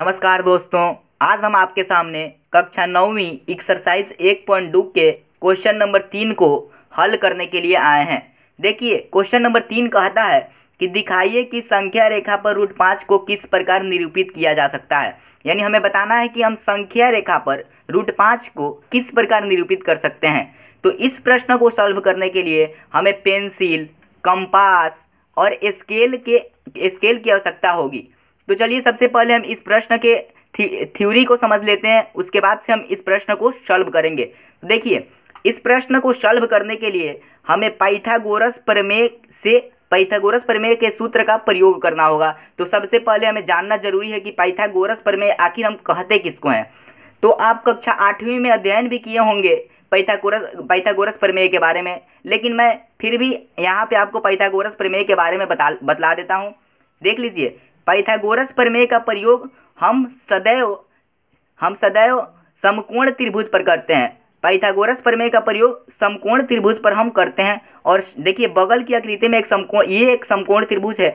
नमस्कार दोस्तों, आज हम आपके सामने कक्षा 9वीं एक्सरसाइज 1.2 के क्वेश्चन नंबर 3 को हल करने के लिए आए हैं। देखिए, क्वेश्चन नंबर 3 कहता है कि दिखाइए कि संख्या रेखा पर √5 को किस प्रकार निरूपित किया जा सकता है। यानी हमें बताना है कि हम संख्या रेखा पर √5 को किस प्रकार निरूपित कर सकते हैं। तो इस प्रश्न को सॉल्व करने के लिए हमें पेंसिल, कंपास और स्केल की आवश्यकता होगी। तो चलिए सबसे पहले हम इस प्रश्न के थ्योरी को समझ लेते हैं, उसके बाद से हम इस प्रश्न को सॉल्व करेंगे। तो देखिए, इस प्रश्न को सॉल्व करने के लिए हमें पाइथागोरस प्रमेय के सूत्र का प्रयोग करना होगा। तो सबसे पहले हमें जानना जरूरी है कि पाइथागोरस प्रमेय आखिर हम कहते किसको हैं। तो आप कक्षा 8वीं में अध्ययन भी किए होंगे पाइथागोरस प्रमेय के बारे में, लेकिन मैं फिर भी यहाँ पे आपको पाइथागोरस प्रमेय के बारे में बतला देता हूँ। देख लीजिए, पाइथागोरस प्रमेय का प्रयोग हम सदैव समकोण त्रिभुज पर करते हैं। पाइथागोरस प्रमेय का प्रयोग समकोण त्रिभुज पर हम करते हैं। और देखिए, बगल की आकृति में एक समकोण त्रिभुज है।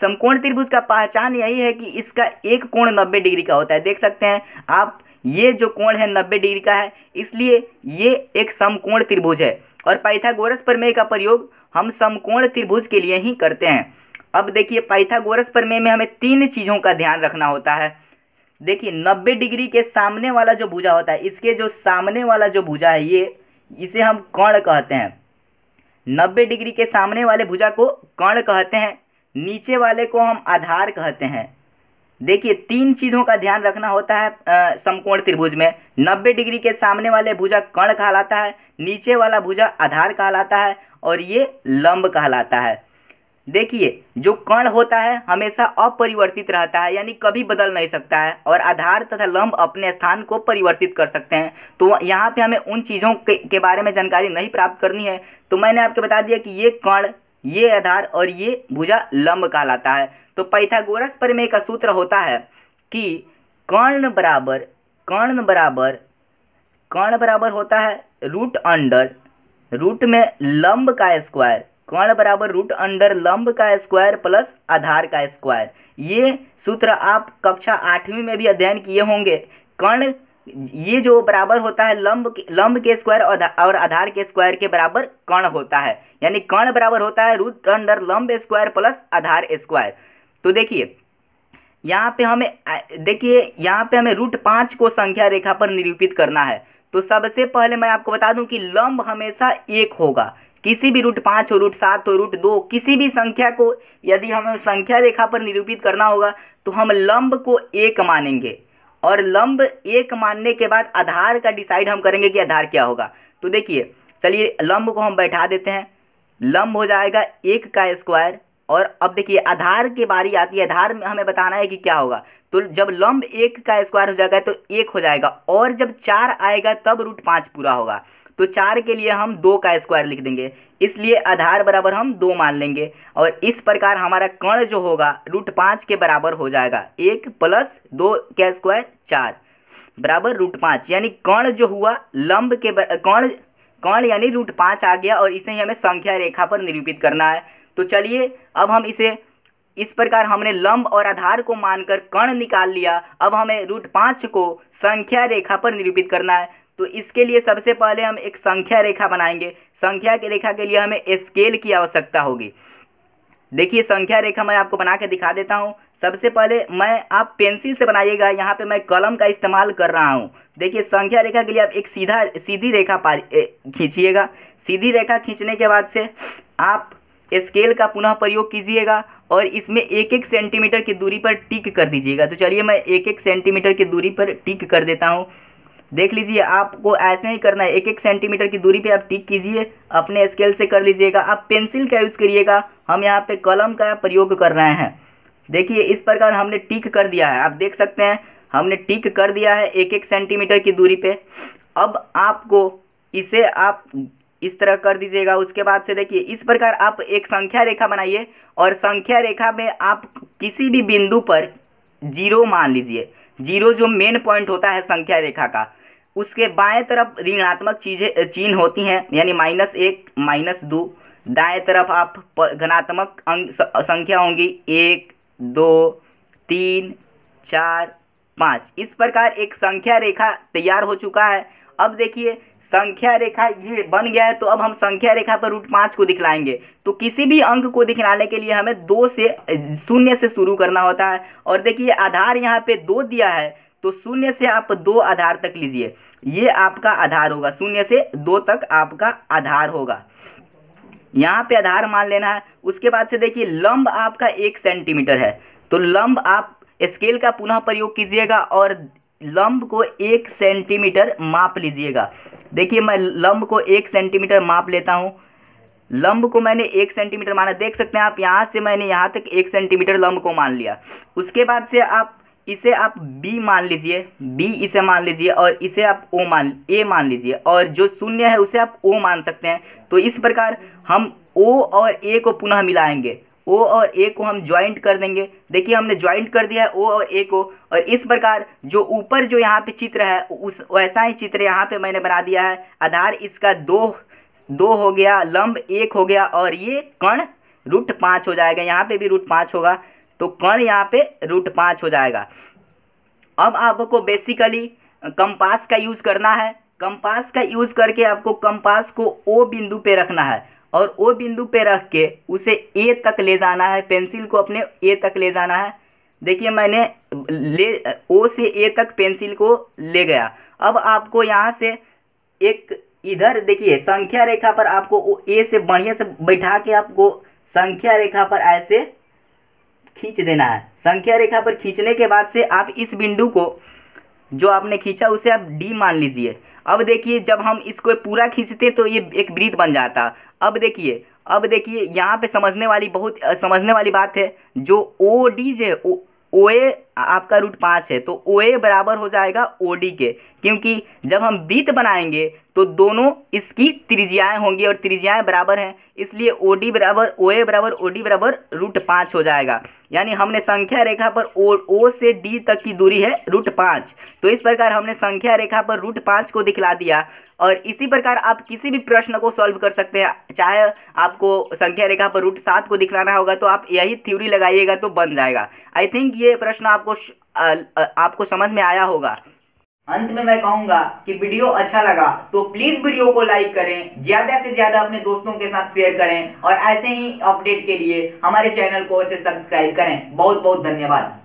समकोण त्रिभुज का पहचान यही है कि इसका एक कोण 90 डिग्री का होता है। देख सकते हैं आप, ये जो कोण है 90 डिग्री का है, इसलिए ये एक समकोण त्रिभुज है। और पाइथागोरस प्रमेय का प्रयोग हम समकोण त्रिभुज के लिए ही करते हैं। अब देखिए, पाइथागोरस प्रमेय में हमें 3 चीज़ों का ध्यान रखना होता है। देखिए, 90 डिग्री के सामने वाला जो भुजा होता है, इसके जो सामने वाला जो भुजा है इसे हम कर्ण कहते हैं। 90 डिग्री के सामने वाले भुजा को कर्ण कहते हैं, नीचे वाले को हम आधार कहते हैं। देखिए, 3 चीज़ों का ध्यान रखना होता है समकोण त्रिभुज में। 90 डिग्री के सामने वाले भुजा कर्ण कहलाता है, नीचे वाला भुजा आधार कहलाता है और ये लंब कहलाता है। देखिए, जो कर्ण होता है हमेशा अपरिवर्तित रहता है, यानी कभी बदल नहीं सकता है, और आधार तथा लंब अपने स्थान को परिवर्तित कर सकते हैं। तो यहाँ पे हमें उन चीज़ों के बारे में जानकारी नहीं प्राप्त करनी है। तो मैंने आपको बता दिया कि ये कर्ण, ये आधार और ये भुजा लंब कहलाता है। तो पाइथागोरस प्रमेय का सूत्र होता है कि कर्ण बराबर होता है रूट में लंब का स्क्वायर। कर्ण बराबर √अंडर लंब का स्क्वायर प्लस आधार का स्क्वायर। ये सूत्र आप कक्षा 8वीं में भी अध्ययन किए होंगे। कर्ण, ये जो बराबर होता है लंब के स्क्वायर और आधार के स्क्वायर के बराबर कर्ण होता है। यानी कर्ण बराबर होता है √अंडर लंब स्क्वायर प्लस आधार स्क्वायर। तो देखिए, यहाँ पे हमें √5 को संख्या रेखा पर निरूपित करना है। तो सबसे पहले मैं आपको बता दूं कि लंब हमेशा 1 होगा। किसी भी √5 हो, √7 हो, √2, किसी भी संख्या को यदि हमें संख्या रेखा पर निरूपित करना होगा तो हम लंब को 1 मानेंगे, और लंब 1 मानने के बाद आधार का डिसाइड हम करेंगे कि आधार क्या होगा। तो देखिए, चलिए लंब को हम बैठा देते हैं। लंब हो जाएगा 1 का स्क्वायर। और अब देखिए, आधार की बारी आती है। आधार में हमें बताना है कि क्या होगा। तो जब लंब 1 का स्क्वायर हो जाएगा तो 1 हो जाएगा, और जब 4 आएगा तब √5 पूरा होगा। तो 4 के लिए हम 2 का स्क्वायर लिख देंगे, इसलिए आधार बराबर हम 2 मान लेंगे। और इस प्रकार हमारा कर्ण जो होगा √5 के बराबर हो जाएगा। 1 + 2 का स्क्वायर 4 बराबर √5। यानी कर्ण जो हुआ लंब के कर्ण यानी √5 आ गया, और इसे ही हमें संख्या रेखा पर निरूपित करना है। तो चलिए, अब हम इसे इस प्रकार हमने लंब और आधार को मानकर कर्ण निकाल लिया। अब हमें √5 को संख्या रेखा पर निरूपित करना है। तो इसके लिए सबसे पहले हम एक संख्या रेखा बनाएंगे। संख्या की रेखा के लिए हमें स्केल की आवश्यकता होगी। देखिए, संख्या रेखा मैं आपको बना के दिखा देता हूँ। सबसे पहले आप पेंसिल से बनाइएगा, यहाँ पे मैं कलम का इस्तेमाल कर रहा हूँ। देखिए, संख्या रेखा के लिए आप एक सीधी रेखा खींचिएगा। सीधी रेखा खींचने के बाद से आप स्केल का पुनः प्रयोग कीजिएगा और इसमें 1-1 सेंटीमीटर की दूरी पर टिक कर दीजिएगा। तो चलिए, मैं 1-1 सेंटीमीटर की दूरी पर टिक कर देता हूँ। देख लीजिए, आपको ऐसे ही करना है। 1-1 सेंटीमीटर की दूरी पे आप टिक कीजिए, अपने स्केल से कर लीजिएगा। आप पेंसिल का यूज़ करिएगा, हम यहाँ पे कलम का प्रयोग कर रहे हैं। देखिए, इस प्रकार हमने टिक कर दिया है। आप देख सकते हैं हमने टिक कर दिया है 1-1 सेंटीमीटर की दूरी पे। अब आपको इसे आप इस तरह कर दीजिएगा। उसके बाद से देखिए, इस प्रकार आप एक संख्या रेखा बनाइए, और संख्या रेखा में आप किसी भी बिंदु पर 0 मान लीजिए। 0 जो मेन पॉइंट होता है संख्या रेखा का, उसके बाएं तरफ ऋणात्मक चिन्ह होती हैं, यानी -1 -2। दाएं तरफ आप धनात्मक संख्या होंगी 1 2 3 4 5। इस प्रकार एक संख्या रेखा तैयार हो चुका है। अब देखिए संख्या रेखा ये बन गया है, तो अब हम संख्या रेखा पर √5 को दिखलाएंगे। तो किसी भी अंक को दिखलाने के लिए हमें 2 से 0 से शुरू करना होता है। और देखिए आधार यहाँ पे 2 दिया है, तो 0 से आप 2 आधार तक लीजिए, ये आपका आधार होगा। 0 से 2 तक आपका आधार होगा, यहाँ पे आधार मान लेना है। उसके बाद से देखिए लंब आपका 1 सेंटीमीटर है, तो लंब आप स्केल का पुनः प्रयोग कीजिएगा और लंब को 1 सेंटीमीटर माप लीजिएगा। देखिए मैं लंब को 1 सेंटीमीटर माप लेता हूँ। लंब को मैंने 1 सेंटीमीटर माना, देख सकते हैं आप, यहाँ से मैंने यहाँ तक 1 सेंटीमीटर लंब को मान लिया। उसके बाद से आप इसे आप B मान लीजिए, B इसे मान लीजिए, और इसे आप A मान लीजिए, और जो 0 है उसे आप O मान सकते हैं। तो इस प्रकार हम O और A को पुनः मिलाएंगे, O और A को हम ज्वाइंट कर देंगे। देखिए हमने ज्वाइंट कर दिया है O और A को, और इस प्रकार जो ऊपर जो यहाँ पे चित्र है उस वैसा ही चित्र यहाँ पे मैंने बना दिया है। आधार इसका 2 हो गया, लंब 1 हो गया, और ये कर्ण √5 हो जाएगा। यहाँ पे भी √5 होगा, तो कर्ण यहाँ पे √5 हो जाएगा। अब आपको बेसिकली कंपास का यूज़ करना है। कंपास का यूज़ करके आपको कंपास को O बिंदु पे रखना है, और O बिंदु पे रख के उसे A तक ले जाना है। पेंसिल को अपने A तक ले जाना है। देखिए मैंने O से A तक पेंसिल को ले गया। अब आपको यहाँ से एक इधर देखिए संख्या रेखा पर आपको A से बढ़िया से बैठा के आपको संख्या रेखा पर ऐसे खींच देना है। संख्या रेखा पर खींचने के बाद से आप इस बिंदु को जो आपने खींचा उसे आप D मान लीजिए। अब देखिए जब हम इसको पूरा खींचते तो ये एक वृत्त बन जाता। अब देखिए यहाँ पे समझने वाली बात है, जो OD जो OA आपका √5 है, तो OA बराबर हो जाएगा OD के, क्योंकि जब हम वृत्त बनाएंगे तो दोनों इसकी त्रिज्याएं होंगी और त्रिज्याएं बराबर हैं, इसलिए OA बराबर OD बराबर √5 हो जाएगा। यानी हमने संख्या रेखा पर O से D तक की दूरी है √5। तो इस प्रकार हमने संख्या रेखा पर √5 को दिखला दिया। और इसी प्रकार आप किसी भी प्रश्न को सॉल्व कर सकते हैं। चाहे आपको संख्या रेखा पर √7 को दिखलाना होगा तो आप यही थ्योरी लगाइएगा तो बन जाएगा। आई थिंक ये प्रश्न आपको समझ में आया होगा। अंत में मैं कहूंगा कि वीडियो अच्छा लगा तो प्लीज वीडियो को लाइक करें, ज्यादा से ज्यादा अपने दोस्तों के साथ शेयर करें, और ऐसे ही अपडेट के लिए हमारे चैनल को सब्सक्राइब करें। बहुत बहुत धन्यवाद।